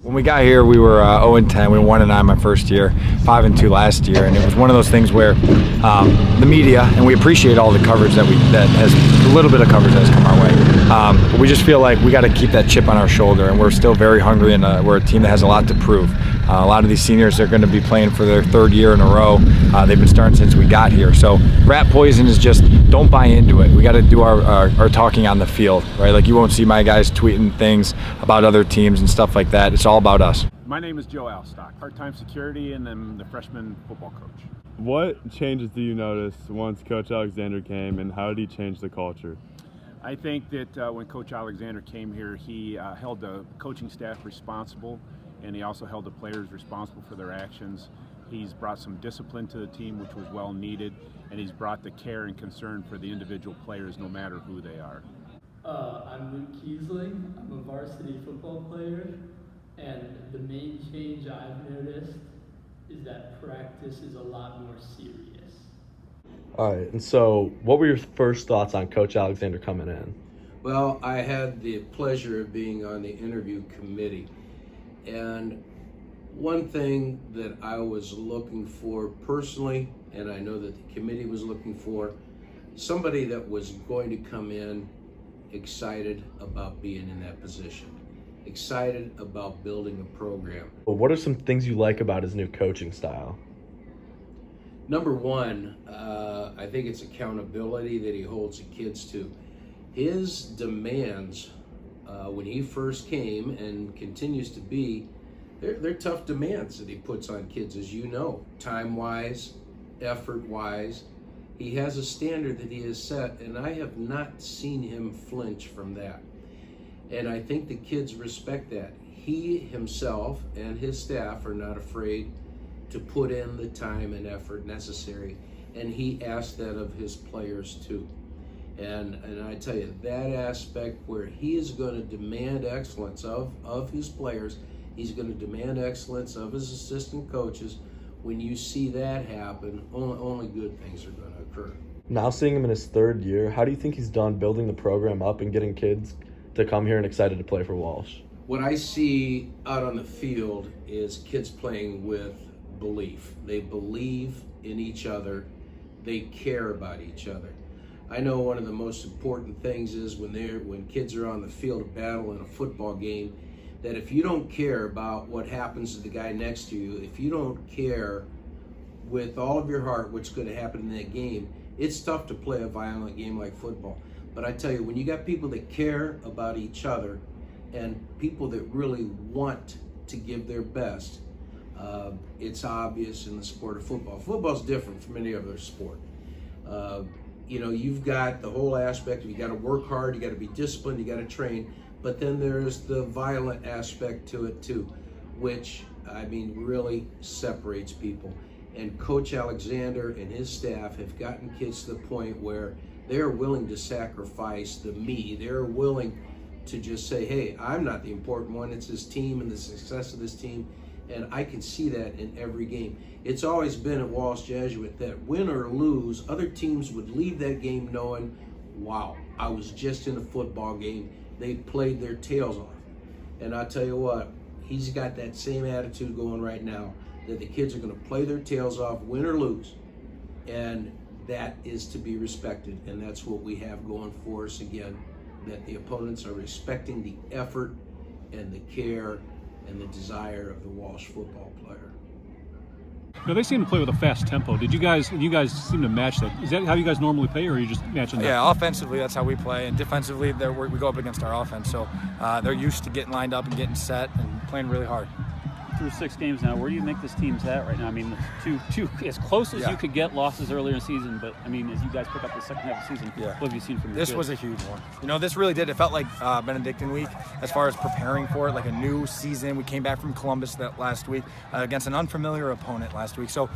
When we got here, we were 0-10. We were 1-9 my first year, 5-2 last year, and it was one of those things where the media, and we appreciate all the coverage that has a little bit of coverage that has come our way. But we just feel like we got to keep that chip on our shoulder, and we're still very hungry, and we're a team that has a lot to prove. A lot of these seniors are going to be playing for their third year in a row. They've been starting since we got here. So rat poison is just don't buy into it. We got to do our talking on the field, right? Like you won't see my guys tweeting things about other teams and stuff like that. It's all about us. My name is Joe Alstock, part-time security, and I'm the freshman football coach. What changes do you notice once Coach Alexander came, and how did he change the culture? I think that when Coach Alexander came here, he held the coaching staff responsible, and he also held the players responsible for their actions. He's brought some discipline to the team, which was well needed, and he's brought the care and concern for the individual players, no matter who they are. I'm Luke Kiesling. I'm a varsity football player, and the main change I've noticed is that practice is a lot more serious. All right, and so what were your first thoughts on Coach Alexander coming in? Well, I had the pleasure of being on the interview committee, and one thing that I was looking for personally, and I know that the committee was looking for, somebody that was going to come in excited about being in that position, excited about building a program. Well, what are some things you like about his new coaching style? Number one, I think it's accountability that he holds the kids to. His demands, when he first came and continues to be, they're tough demands that he puts on kids, as you know, time-wise, effort-wise. He has a standard that he has set, and I have not seen him flinch from that. And I think the kids respect that. He himself and his staff are not afraid to put in the time and effort necessary, and he asks that of his players too. And I tell you, that aspect where he is going to demand excellence of his players, he's going to demand excellence of his assistant coaches. When you see that happen, only good things are going to occur. Now seeing him in his third year, how do you think he's done building the program up and getting kids to come here and excited to play for Walsh? What I see out on the field is kids playing with belief. They believe in each other. They care about each other. I know one of the most important things is when kids are on the field of battle in a football game, that if you don't care about what happens to the guy next to you, if you don't care with all of your heart what's going to happen in that game, it's tough to play a violent game like football. But I tell you, when you got people that care about each other and people that really want to give their best, it's obvious in the sport of football. Football's different from any other sport. You've got the whole aspect of you got to work hard, you got to be disciplined, you got to train, but then there's the violent aspect to it too, which, really separates people. And Coach Alexander and his staff have gotten kids to the point where they're willing to sacrifice the me. They're willing to just say, hey, I'm not the important one, it's this team and the success of this team. And I can see that in every game. It's always been at Walsh Jesuit that win or lose, other teams would leave that game knowing, wow, I was just in a football game. They played their tails off. And I'll tell you what, he's got that same attitude going right now, that the kids are going to play their tails off, win or lose. And that is to be respected. And that's what we have going for us again, that the opponents are respecting the effort and the care and the desire of the Walsh football player. They seem to play with a fast tempo. You guys seem to match that. Is that how you guys normally play, or are you just matching that? Yeah, offensively, that's how we play, and defensively, we go up against our offense. So they're used to getting lined up and getting set and playing really hard. Through 6 games now, where do you think this team's at right now? Two as close as you could get losses earlier in the season, but as you guys pick up the second half of the season, what have you seen from this? Was a huge one. This really did. It felt like Benedictine week as far as preparing for it, like a new season. We came back from Columbus that last week against an unfamiliar opponent last week. So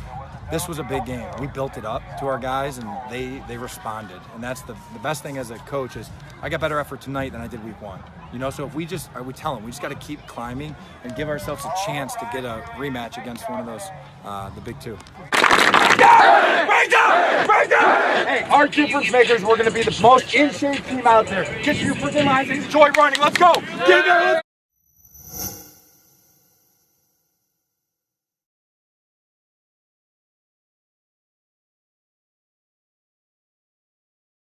this was a big game. We built it up to our guys, and they responded. And that's the best thing as a coach is I got better effort tonight than I did week 1. So if we tell them we just got to keep climbing and give ourselves a chance to get a rematch against one of those, the big 2. Hey, our difference makers, we're going to be the most in-shape team out there. Get to your freaking lines and enjoy running. Let's go. Get there.